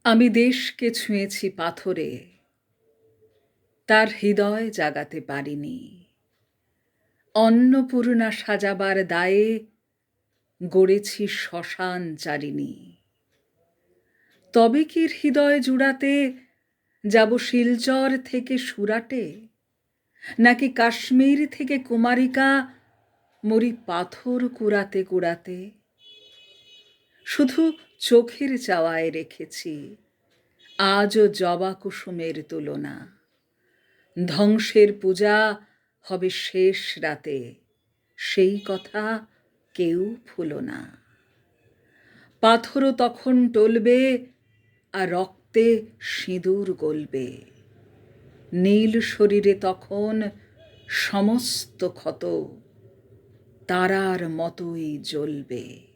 আমি দেশকে ছুঁয়েছি পাথরে, তার হৃদয় জাগাতে পারিনি। অন্নপূর্ণা সাজাবার দায়ে গড়েছি শ্মশান চারিণী। তবে কি হৃদয় জুড়াতে যাব শিলচর থেকে সুরাটে, নাকি কাশ্মীর থেকে কুমারিকা মরি পাথর কুড়াতে কুড়াতে? শুধু চোখের চাওয়ায় রেখেছি আজও জবা কুসুমের তুলনা। ধ্বংসের পূজা হবে শেষ রাতে, সেই কথা কেউ ভুলো না। পাথরও তখন টলবে আর রক্তে সিঁদুর গলবে। নীল শরীরে তখন সমস্ত ক্ষত তারার মতোই জ্বলবে।